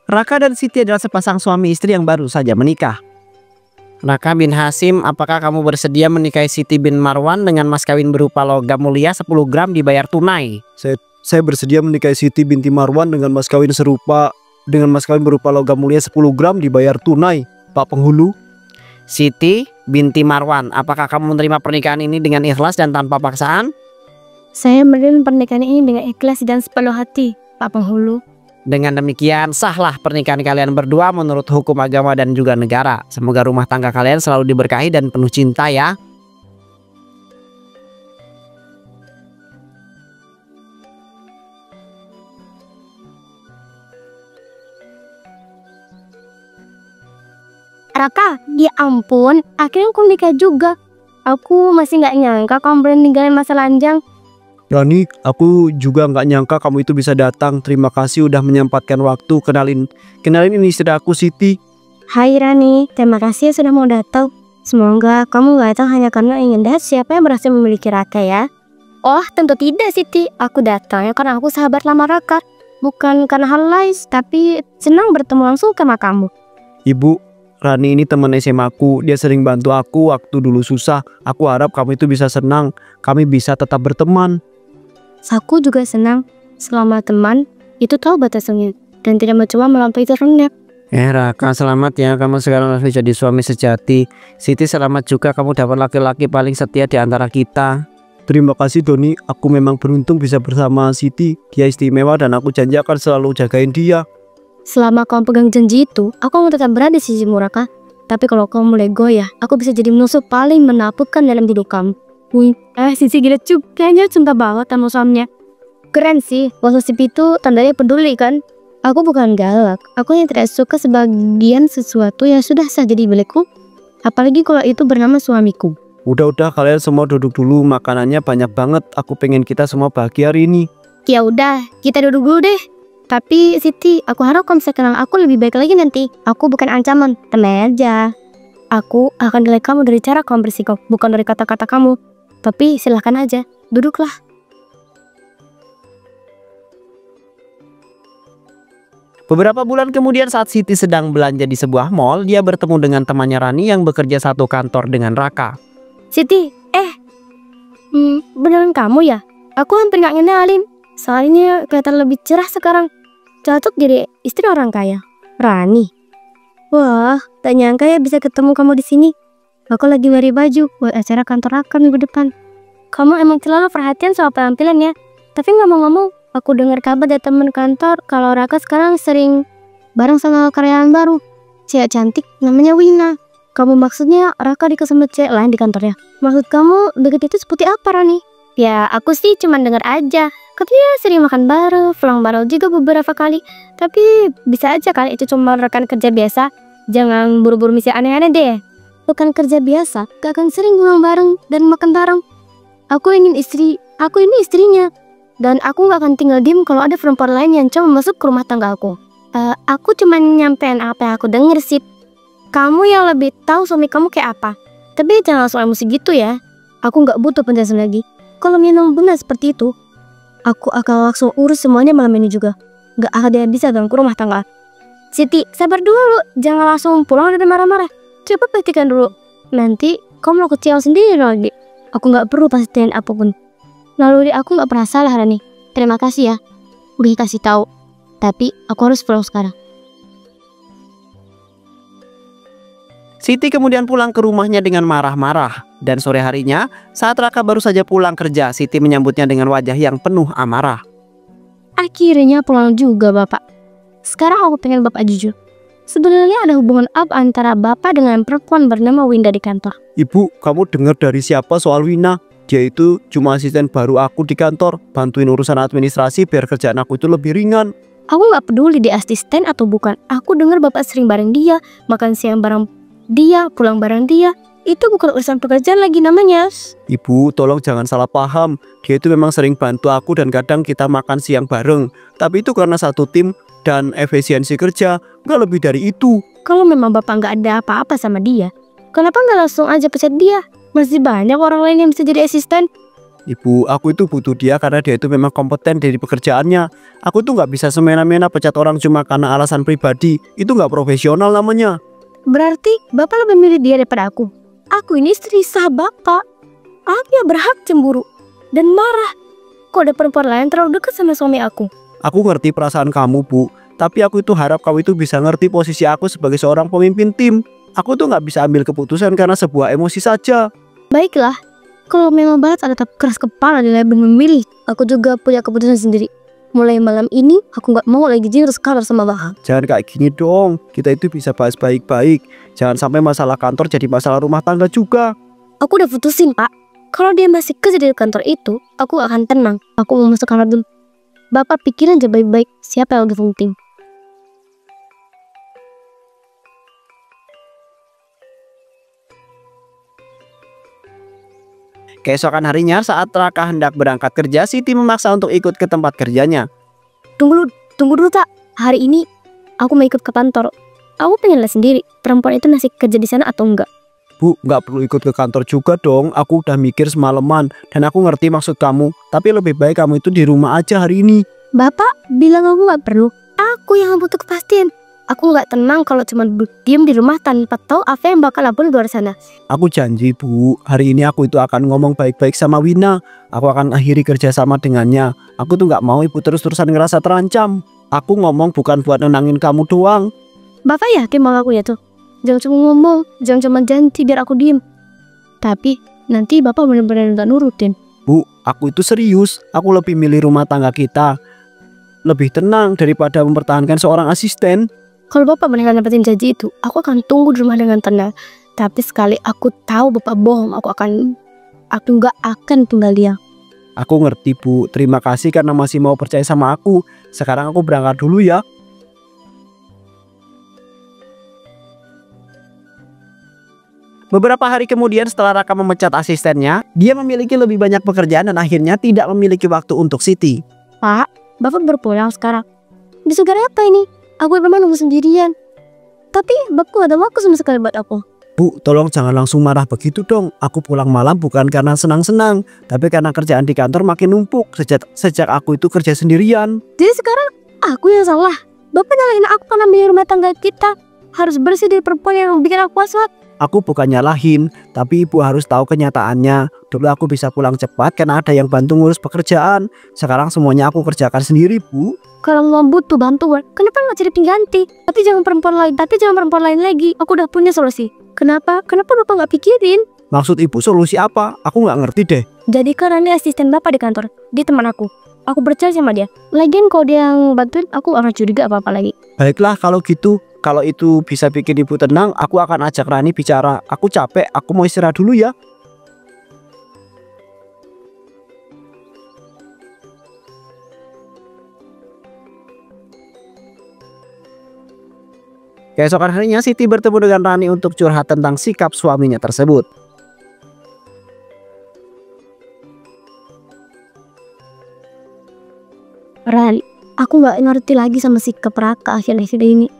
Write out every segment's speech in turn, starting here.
Raka dan Siti adalah sepasang suami istri yang baru saja menikah. Raka bin Hasim, apakah kamu bersedia menikahi Siti bin Marwan dengan mas kawin berupa logam mulia 10 gram dibayar tunai? Saya bersedia menikahi Siti binti Marwan dengan mas kawin berupa logam mulia 10 gram dibayar tunai, Pak Penghulu. Siti binti Marwan, apakah kamu menerima pernikahan ini dengan ikhlas dan tanpa paksaan? Saya menerima pernikahan ini dengan ikhlas dan sepenuh hati, Pak Penghulu. Dengan demikian sahlah pernikahan kalian berdua menurut hukum agama dan juga negara. Semoga rumah tangga kalian selalu diberkahi dan penuh cinta ya. Raka, ya ampun, akhirnya aku nikah juga. Aku masih nggak nyangka kamu berani ninggalin masa lanjang. Rani, aku juga nggak nyangka kamu itu bisa datang. Terima kasih udah menyempatkan waktu. Kenalin ini istri aku, Siti. Hai Rani, terima kasih sudah mau datang. Semoga kamu datang hanya karena ingin lihat siapa yang berhasil memiliki Raka ya. Oh, tentu tidak Siti. Aku datang ya karena aku sahabat lama Raka. Bukan karena hal lain, tapi senang bertemu langsung sama kamu. Ibu, Rani ini teman SMA aku. Dia sering bantu aku waktu dulu susah. Aku harap kamu itu bisa senang. Kami bisa tetap berteman. Aku juga senang selama teman itu tahu batasannya dan tidak mencoba melampaui terendam. Raka, selamat ya, kamu sekarang harus jadi suami sejati. Siti, selamat juga, kamu dapat laki-laki paling setia di antara kita. Terima kasih Doni, aku memang beruntung bisa bersama Siti. Dia istimewa dan aku janji akan selalu jagain dia. Selama kamu pegang janji itu, aku mau tetap berada di sisimu Raka. Tapi kalau kamu mulai goyah, aku bisa jadi musuh paling menakutkan dalam hidup kamu. Sisi gila kayaknya cinta banget sama suaminya. Keren sih, posesif itu tandanya peduli kan. Aku bukan galak, aku yang tidak suka sebagian sesuatu yang sudah sah jadi milikku. Apalagi kalau itu bernama suamiku. Udah kalian semua duduk dulu, makanannya banyak banget. Aku pengen kita semua bahagia hari ini. Ya udah, kita duduk dulu deh. Tapi Siti, aku harap kamu bisa kenal aku lebih baik lagi nanti. Aku bukan ancaman, teman aja. Aku akan nilai kamu dari cara kamu bersikap, bukan dari kata-kata kamu. Tapi silahkan aja, duduklah. Beberapa bulan kemudian saat Siti sedang belanja di sebuah mall, dia bertemu dengan temannya Rani yang bekerja satu kantor dengan Raka. Siti, beneran kamu ya? Aku hampir gak ngenalin. Soalnya kelihatan lebih cerah sekarang. Cocok jadi istri orang kaya. Rani. Wah, tak nyangka ya bisa ketemu kamu di sini. Aku lagi nyari baju buat acara kantor Raka minggu depan. Kamu emang selalu perhatian soal penampilan ya. Tapi ngomong-ngomong, aku dengar kabar dari teman kantor kalau Raka sekarang sering bareng sama karyawan baru. Cewek cantik namanya Wina. Kamu maksudnya Raka deket sama cewek lain di kantornya? Maksud kamu deket itu seperti apa Rani? Ya aku sih cuma dengar aja. Katanya sering makan bareng, pulang bareng juga beberapa kali. Tapi bisa aja kali itu cuma rekan kerja biasa. Jangan buru-buru misi aneh-aneh deh. Bukan kerja biasa, gak akan sering pulang bareng dan makan bareng. Aku ini istrinya. Dan aku gak akan tinggal diem kalau ada perempuan lain yang coba masuk ke rumah tangga aku. Aku cuma nyampein apa yang aku denger sih. Kamu yang lebih tahu suami kamu kayak apa. Tapi jangan langsung emosi gitu ya. Aku gak butuh penjelasan lagi. Kalau memang benar seperti itu, aku akan langsung urus semuanya malam ini juga. Gak ada yang bisa ganggu rumah tangga. Siti, sabar dulu. Jangan langsung pulang dan marah-marah. Coba pastikan dulu. Nanti kamu mau kecewa sendiri lagi. Aku gak perlu pastiin apapun. Lalu aku gak pernah salah Rani. Terima kasih ya udah dikasih tahu. Tapi aku harus pulang sekarang. Siti kemudian pulang ke rumahnya dengan marah-marah. Dan sore harinya saat Raka baru saja pulang kerja, Siti menyambutnya dengan wajah yang penuh amarah. Akhirnya pulang juga Bapak. Sekarang aku pengen Bapak jujur. Sebenarnya ada hubungan apa antara Bapak dengan perempuan bernama Winda di kantor? Ibu, kamu dengar dari siapa soal Wina? Dia itu cuma asisten baru aku di kantor. Bantuin urusan administrasi biar kerjaan aku itu lebih ringan. Aku gak peduli dia asisten atau bukan. Aku dengar Bapak sering bareng dia, makan siang bareng dia, pulang bareng dia. Itu bukan urusan pekerjaan lagi namanya. Ibu, tolong jangan salah paham. Dia itu memang sering bantu aku dan kadang kita makan siang bareng. Tapi itu karena satu tim dan efisiensi kerja, nggak lebih dari itu. Kalau memang Bapak nggak ada apa-apa sama dia, Kenapa nggak langsung aja pecat dia? Masih banyak orang lain yang bisa jadi asisten. Ibu, aku itu butuh dia karena dia itu memang kompeten dari pekerjaannya. Aku tuh nggak bisa semena-mena pecat orang cuma karena alasan pribadi. Itu nggak profesional namanya. Berarti Bapak lebih milih dia daripada aku. Aku ini istri sah Bapak. Aku ya berhak cemburu dan marah. Kok ada perempuan lain terlalu dekat sama suami aku? Aku ngerti perasaan kamu, Bu. Tapi aku itu harap kamu itu bisa ngerti posisi aku sebagai seorang pemimpin tim. Aku tuh nggak bisa ambil keputusan karena sebuah emosi saja. Baiklah, kalau memang Barat ada tetap keras kepala dan lebih memilih, aku juga punya keputusan sendiri. Mulai malam ini, aku nggak mau lagi terus kabar sama Barat. Jangan kayak gini dong. Kita itu bisa bahas baik-baik. Jangan sampai masalah kantor jadi masalah rumah tangga juga. Aku udah putusin, Pak. Kalau dia masih kerja di kantor itu, aku akan tenang. Aku mau masuk kamar dulu. Bapak pikirin aja baik-baik siapa yang lebih penting. Keesokan harinya saat Raka hendak berangkat kerja, Siti memaksa untuk ikut ke tempat kerjanya. Tunggu dulu tak. Hari ini aku mau ikut ke kantor. Aku pengen lihat sendiri perempuan itu masih kerja di sana atau enggak. Bu, nggak perlu ikut ke kantor juga dong. Aku udah mikir semalaman dan aku ngerti maksud kamu. Tapi lebih baik kamu itu di rumah aja hari ini. Bapak bilang aku nggak perlu. Aku yang butuh kepastian. Aku nggak tenang kalau cuma duduk diam di rumah tanpa tahu apa yang bakal lakukan di luar sana. Aku janji, Bu, hari ini aku itu akan ngomong baik-baik sama Wina. Aku akan akhiri kerja sama dengannya. Aku tuh nggak mau ibu terus-terusan ngerasa terancam. Aku ngomong bukan buat nenangin kamu doang. Bapak yakin mau aku ya tuh? Jangan cuma ngomong, jangan cuma janji biar aku diem. Tapi nanti Bapak benar-benar nggak nurutin. Bu, aku itu serius. Aku lebih milih rumah tangga kita. Lebih tenang daripada mempertahankan seorang asisten. Kalau Bapak benar dapetin janji itu, aku akan tunggu di rumah dengan tenang. Tapi sekali aku tahu Bapak bohong, aku nggak akan tinggal diam. Aku ngerti, Bu. Terima kasih karena masih mau percaya sama aku. Sekarang aku berangkat dulu ya. Beberapa hari kemudian setelah Raka memecat asistennya, dia memiliki lebih banyak pekerjaan dan akhirnya tidak memiliki waktu untuk Siti. Pak, Bapak berpulang sekarang. Bisa gara apa ini? Aku memang nunggu sendirian. Tapi Bapak gak ada waktu sama sekali buat aku. Bu, tolong jangan langsung marah begitu dong. Aku pulang malam bukan karena senang-senang, tapi karena kerjaan di kantor makin numpuk sejak aku itu kerja sendirian. Jadi sekarang aku yang salah. Bapak nyalahin aku karena biaya rumah tangga kita harus bersih dari perempuan yang bikin aku was-was. Aku bukan nyalahin, tapi ibu harus tahu kenyataannya. Dulu aku bisa pulang cepat karena ada yang bantu ngurus pekerjaan. Sekarang semuanya aku kerjakan sendiri, Bu. Kalau mau butuh bantuan, kenapa nggak cari pengganti? Tapi jangan perempuan lain lagi. Aku udah punya solusi. Kenapa Bapak nggak pikirin? Maksud ibu solusi apa? Aku nggak ngerti deh. Jadi karena dia asisten Bapak di kantor, dia teman aku. Aku percaya sama dia. Lagian kalau dia yang bantuin, aku akan curiga apa-apa lagi. Baiklah kalau gitu. Kalau itu bisa bikin ibu tenang, aku akan ajak Rani bicara. Aku capek, aku mau istirahat dulu ya. Keesokan harinya Siti bertemu dengan Rani untuk curhat tentang sikap suaminya tersebut. Ran, aku nggak ngerti lagi sama sikap Raka akhir-akhir ini.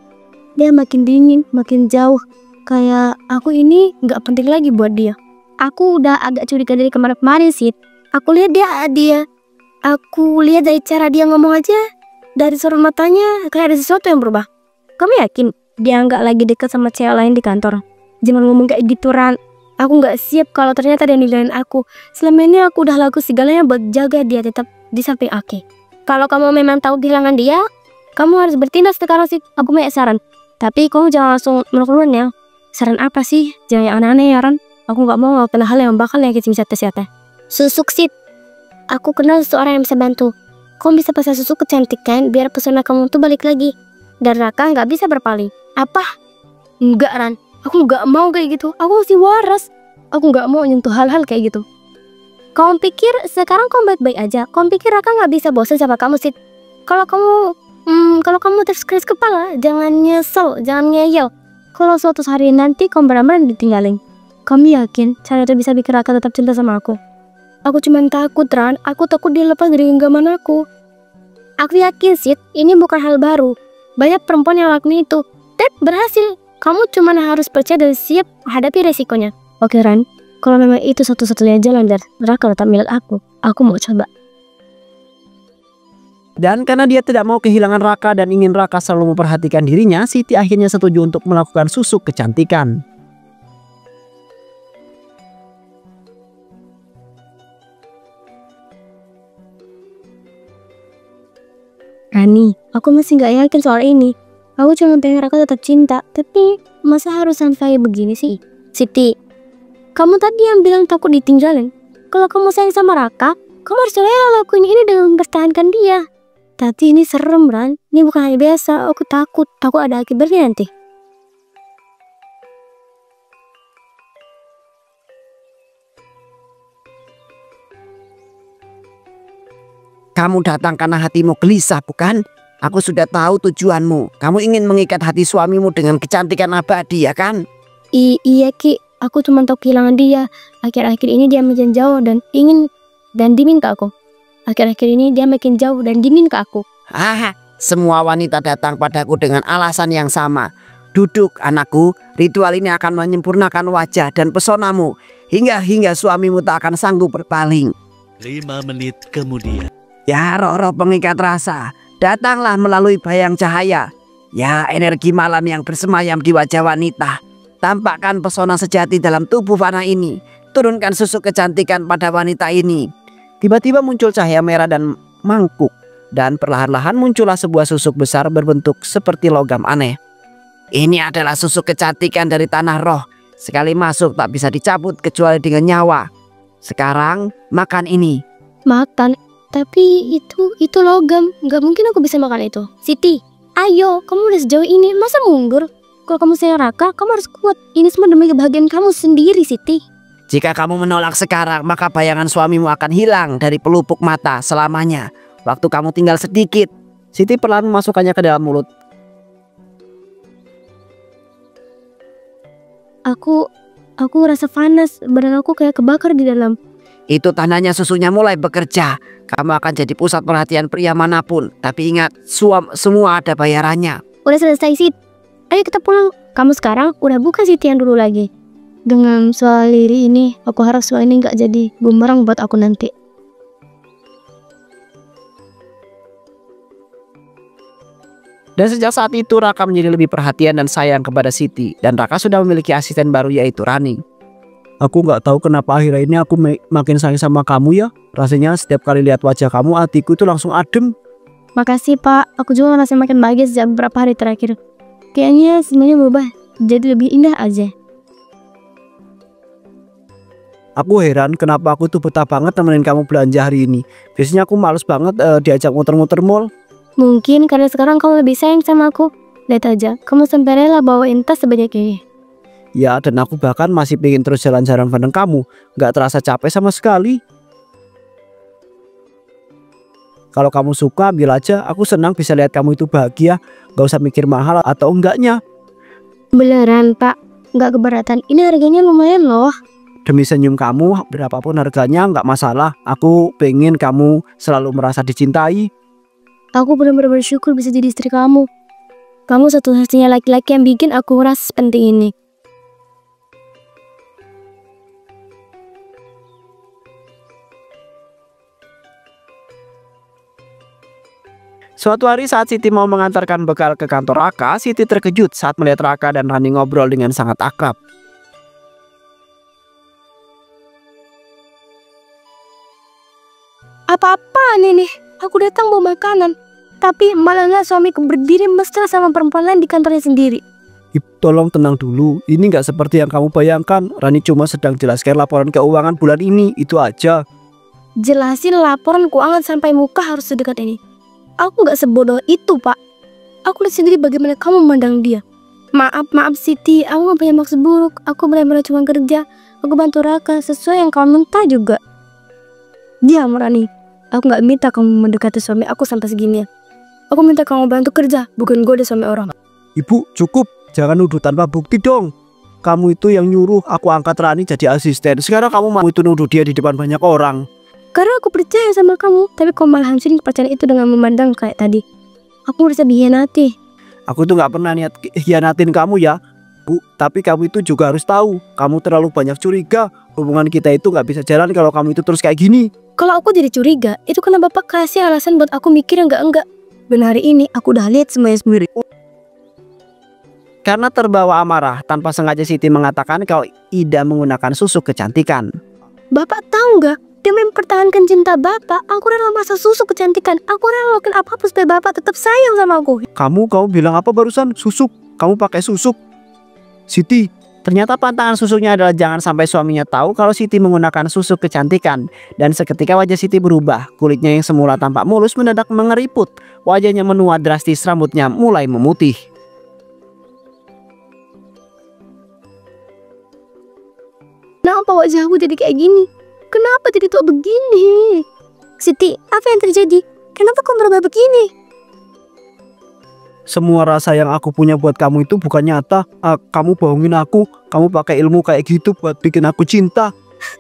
Dia makin dingin, makin jauh. Kayak aku ini nggak penting lagi buat dia. Aku udah agak curiga dari kemarin-kemarin sih. Aku lihat Aku lihat dari cara dia ngomong aja, dari sorot matanya kayak ada sesuatu yang berubah. Kamu yakin dia nggak lagi dekat sama cewek lain di kantor? Jangan ngomong kayak gitu, Ran. Aku nggak siap kalau ternyata dia ninggalin aku. Selama ini aku udah laku segalanya buat jaga dia tetap di samping aku. Kalau kamu memang tahu kehilangan dia, kamu harus bertindak sekarang sih. Aku mau saran. Tapi kamu jangan langsung meluk-melukan ya. Saran apa sih? Jangan yang aneh-aneh ya, Ran. Aku nggak mau ngelakuin hal yang bakal nyakitin siapa-siapa. Susuk sih. Aku kenal seseorang yang bisa bantu. Kamu bisa pasang susu kecantikan biar pesona kamu tuh balik lagi. Dan Raka nggak bisa berpaling. Apa? Enggak, Ran. Aku nggak mau kayak gitu. Aku masih waras. Aku nggak mau nyentuh hal-hal kayak gitu. Kamu pikir sekarang kamu baik-baik aja? Kamu pikir Raka nggak bisa bosan sama kamu sih? Kalau kamu terus keras kepala, jangan nyesel, jangan ngeyel. Kalau suatu hari nanti kamu benar-benar ditinggalin, kamu yakin cara itu bisa bikin Raka tetap cinta sama aku? Aku cuma takut, Ran. Aku takut dia lepas dari genggaman aku. Aku yakin sih, ini bukan hal baru. Banyak perempuan yang lakuin itu dan berhasil. Kamu cuma harus percaya dan siap hadapi resikonya. Oke Ran, kalau memang itu satu-satunya jalan dan Raka tetap milik aku mau coba. Dan karena dia tidak mau kehilangan Raka dan ingin Raka selalu memperhatikan dirinya, Siti akhirnya setuju untuk melakukan susuk kecantikan. Rani, aku masih gak yakin soal ini. Aku cuma pengen Raka tetap cinta, tapi masa harus sampai begini sih? Siti, kamu tadi yang bilang takut ditinggalin. Kalau kamu sayang sama Raka, kamu harus rela lakuin ini dengan mempertahankan dia. Tapi ini serem Ran, ini bukan hal biasa, aku takut ada akibatnya nanti. Kamu datang karena hatimu gelisah, bukan? Aku sudah tahu tujuanmu. Kamu ingin mengikat hati suamimu dengan kecantikan abadi, ya kan? Iya Ki, aku cuma tahu kehilangan dia. Akhir-akhir ini dia makin jauh dan dingin ke aku. Akhir-akhir ini dia makin jauh dan dingin ke aku. Semua wanita datang padaku dengan alasan yang sama. Duduk anakku, ritual ini akan menyempurnakan wajah dan pesonamu hingga suamimu tak akan sanggup berpaling. 5 menit kemudian. Ya roh-roh pengikat rasa, datanglah melalui bayang cahaya. Ya energi malam yang bersemayam di wajah wanita. Tampakkan pesona sejati dalam tubuh fana ini. Turunkan susuk kecantikan pada wanita ini. Tiba-tiba muncul cahaya merah dan mangkuk. Dan perlahan-lahan muncullah sebuah susuk besar berbentuk seperti logam aneh. Ini adalah susuk kecantikan dari tanah roh. Sekali masuk tak bisa dicabut kecuali dengan nyawa. Sekarang makan ini. Makan? Tapi itu logam. Gak mungkin aku bisa makan itu. Siti, ayo, kamu udah sejauh ini, masa mundur? Kalau kamu sayang Raka, kamu harus kuat. Ini semua demi kebahagiaan kamu sendiri, Siti. Jika kamu menolak sekarang, maka bayangan suamimu akan hilang dari pelupuk mata selamanya. Waktu kamu tinggal sedikit. Siti perlahan memasukkannya ke dalam mulut. Aku rasa panas, badan aku kayak kebakar di dalam. Itu tandanya susunya mulai bekerja. Kamu akan jadi pusat perhatian pria manapun. Tapi ingat, semua ada bayarannya. Udah selesai, Sit. Ayo kita pulang. Kamu sekarang udah bukan Siti yang dulu lagi. Dengan soal Riri ini, aku harap soal ini gak jadi bumerang buat aku nanti. Dan sejak saat itu Raka menjadi lebih perhatian dan sayang kepada Siti. Dan Raka sudah memiliki asisten baru yaitu Rani. Aku nggak tahu kenapa akhirnya ini aku makin sayang sama kamu ya. Rasanya setiap kali lihat wajah kamu, hatiku itu langsung adem. Makasih Pak, aku juga ngerasa makin bahagia sejak beberapa hari terakhir. Kayaknya semuanya berubah, jadi lebih indah aja. Aku heran kenapa aku tuh betah banget temenin kamu belanja hari ini. Biasanya aku males banget diajak muter-muter mall. Mungkin karena sekarang kamu lebih sayang sama aku. Lihat aja, kamu sampai rela bawain tas sebanyak ini. Ya, dan aku bahkan masih pengen terus jalan-jalan bareng kamu. Nggak terasa capek sama sekali. Kalau kamu suka, ambil aja. Aku senang bisa lihat kamu itu bahagia. Gak usah mikir mahal atau enggaknya. Beneran Pak, nggak keberatan. Ini harganya lumayan loh. Demi senyum kamu, berapapun harganya nggak masalah. Aku pengen kamu selalu merasa dicintai. Aku benar-benar bersyukur bisa jadi istri kamu. Kamu satu-satunya laki-laki yang bikin aku merasa penting ini. Suatu hari saat Siti mau mengantarkan bekal ke kantor Raka, Siti terkejut saat melihat Raka dan Rani ngobrol dengan sangat akrab. Apa-apaan ini? Aku datang bawa makanan, tapi malah nggak suamiku berdiri mesra sama perempuan lain di kantornya sendiri. Tolong tenang dulu. Ini nggak seperti yang kamu bayangkan. Rani cuma sedang jelaskan laporan keuangan bulan ini, itu aja. Jelasin laporan keuangan sampai muka harus sedekat ini. Aku gak sebodoh itu Pak. Aku lihat sendiri bagaimana kamu memandang dia. Maaf Siti, aku gak punya maksud buruk. Aku benar-benar cuma kerja. Aku bantu Raka sesuai yang kamu minta juga. Diam Rani. Aku gak minta kamu mendekati suami aku sampai segini. Aku minta kamu bantu kerja, bukan goda suami orang. Ibu, cukup. Jangan nuduh tanpa bukti dong. Kamu itu yang nyuruh aku angkat Rani jadi asisten. Sekarang kamu mau itu nuduh dia di depan banyak orang. Karena aku percaya sama kamu, tapi kamu malah hancurin kepercayaan itu dengan memandang kayak tadi. Aku merasa dihianati. Aku tuh gak pernah niat hianatin kamu ya. Bu, tapi kamu itu juga harus tahu, kamu terlalu banyak curiga. Hubungan kita itu nggak bisa jalan kalau kamu itu terus kayak gini. Kalau aku jadi curiga, itu karena Bapak kasih alasan buat aku mikir yang enggak. Dan hari ini aku udah lihat semuanya sendiri. Karena terbawa amarah, tanpa sengaja Siti mengatakan kalau Ida menggunakan susuk kecantikan. Bapak tahu nggak? Demi mempertahankan cinta Bapak, aku rela masak susu kecantikan. Aku rela lakukan apapun supaya Bapak tetap sayang sama aku. Kamu bilang apa barusan? Susuk? Kamu pakai susuk? Siti, ternyata pantangan susuknya adalah jangan sampai suaminya tahu kalau Siti menggunakan susuk kecantikan. Dan seketika wajah Siti berubah, kulitnya yang semula tampak mulus mendadak mengeriput. Wajahnya menua drastis, rambutnya mulai memutih. Kenapa wajahku jadi kayak gini? Kenapa jadi tua begini? Siti, apa yang terjadi? Kenapa kau berubah begini? Semua rasa yang aku punya buat kamu itu bukan nyata. Kamu bohongin aku. Kamu pakai ilmu kayak gitu buat bikin aku cinta.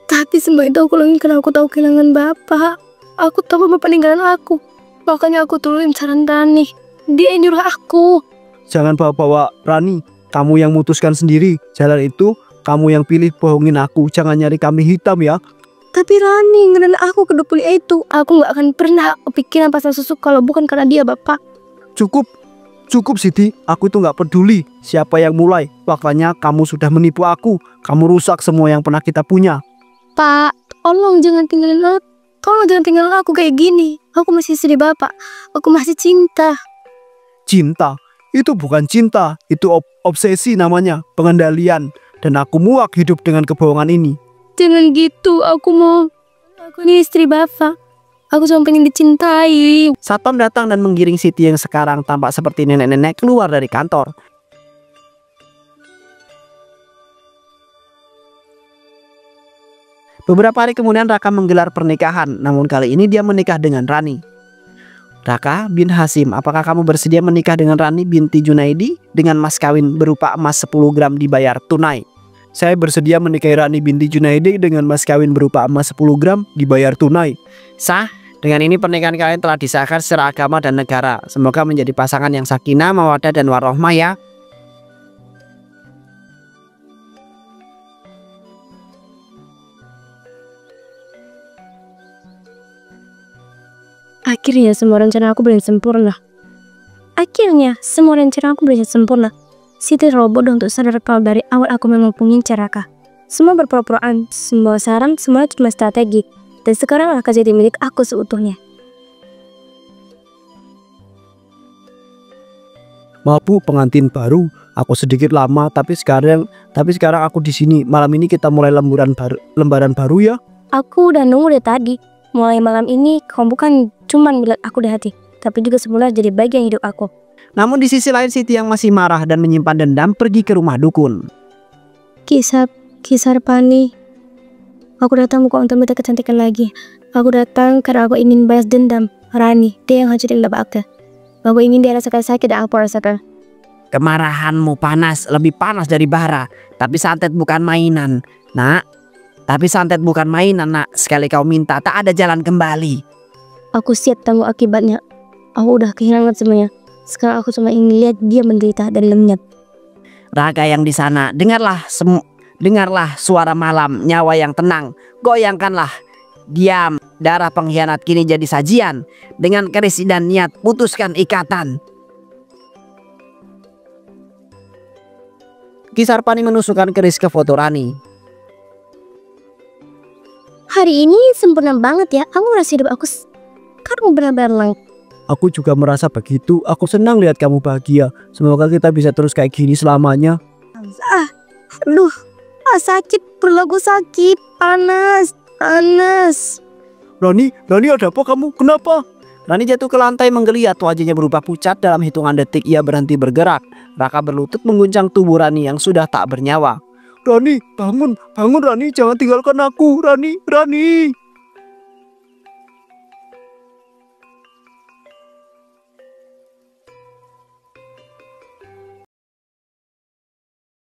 Tapi semua itu aku lakuin karena aku tahu kehilangan Bapak. Aku tahu Bapak peninggalan aku. Makanya aku turunin saran Rani. Dia yang nyuruh aku. Jangan bawa-bawa Rani. Kamu yang mutuskan sendiri. Jalan itu kamu yang pilih, bohongin aku. Jangan nyari kambing hitam ya. Tapi Rani ngeren aku ke dupli itu. Aku gak akan pernah kepikiran pasang susuk kalau bukan karena dia, Bapak. Cukup Siti, aku itu gak peduli siapa yang mulai. Faktanya kamu sudah menipu aku. Kamu rusak semua yang pernah kita punya. Pak, tolong jangan tinggalin aku. Tolong jangan tinggalin aku kayak gini. Aku masih sedih Bapak. Aku masih cinta. Cinta? Itu bukan cinta. Itu obsesi namanya, pengendalian. Dan aku muak hidup dengan kebohongan ini. Jangan gitu, aku ini istri Bapak. Aku cuma pengen dicintai. Satpam datang dan menggiring Siti yang sekarang tampak seperti nenek-nenek keluar dari kantor. Beberapa hari kemudian Raka menggelar pernikahan, namun kali ini dia menikah dengan Rani. Raka bin Hasim, apakah kamu bersedia menikah dengan Rani binti Junaidi dengan mas kawin berupa emas 10 gram dibayar tunai? Saya bersedia menikahi Rani binti Junaidi dengan mas kawin berupa emas 10 gram dibayar tunai. Sah, dengan ini pernikahan kalian telah disahkan secara agama dan negara. Semoga menjadi pasangan yang sakinah, mawaddah dan warohmah ya. Akhirnya semua rencana aku berjalan sempurna. Siti terlalu bodoh untuk sadar kalau dari awal aku memang mengincar Raka. Semua berpura-puraan, semua saran, semua cuma strategi. Dan sekarang Raka jadi milik aku seutuhnya. Maaf Bu, pengantin baru. Aku sedikit lama, tapi sekarang aku di sini. Malam ini kita mulai lembaran baru ya. Aku udah nunggu dari tadi. Mulai malam ini kamu bukan cuma milik aku di hati, tapi juga semula jadi bagian hidup aku. Namun di sisi lain Siti yang masih marah dan menyimpan dendam pergi ke rumah dukun. Kisar Pani. Aku datang bukan untuk minta kecantikan lagi. Aku datang karena aku ingin balas dendam Rani, dia yang hancurin Bapak. Aku ingin dia rasakan sakit yang aku rasakan. Kemarahanmu lebih panas dari bara. Tapi santet bukan mainan, nak. Sekali kau minta tak ada jalan kembali. Aku siap tanggung akibatnya. Aku udah kehilangan semuanya. Sekarang aku cuma ingin lihat dia menderita dan lenyap. Raga yang di sana, dengarlah suara malam, nyawa yang tenang. Goyangkanlah. Diam, darah pengkhianat kini jadi sajian. Dengan keris dan niat, putuskan ikatan. Kisar Pani menusukkan keris ke foto Rani. Hari ini sempurna banget ya. Aku merasa hidup aku sekarang benar-benar lengkap. Aku juga merasa begitu. Aku senang lihat kamu bahagia. Semoga kita bisa terus kayak gini selamanya. Sakit, perlagu sakit, panas. Rani ada apa kamu? Kenapa? Rani jatuh ke lantai menggeliat, wajahnya berubah pucat. Dalam hitungan detik ia berhenti bergerak. Raka berlutut mengguncang tubuh Rani yang sudah tak bernyawa. Rani, bangun Rani, jangan tinggalkan aku, Rani.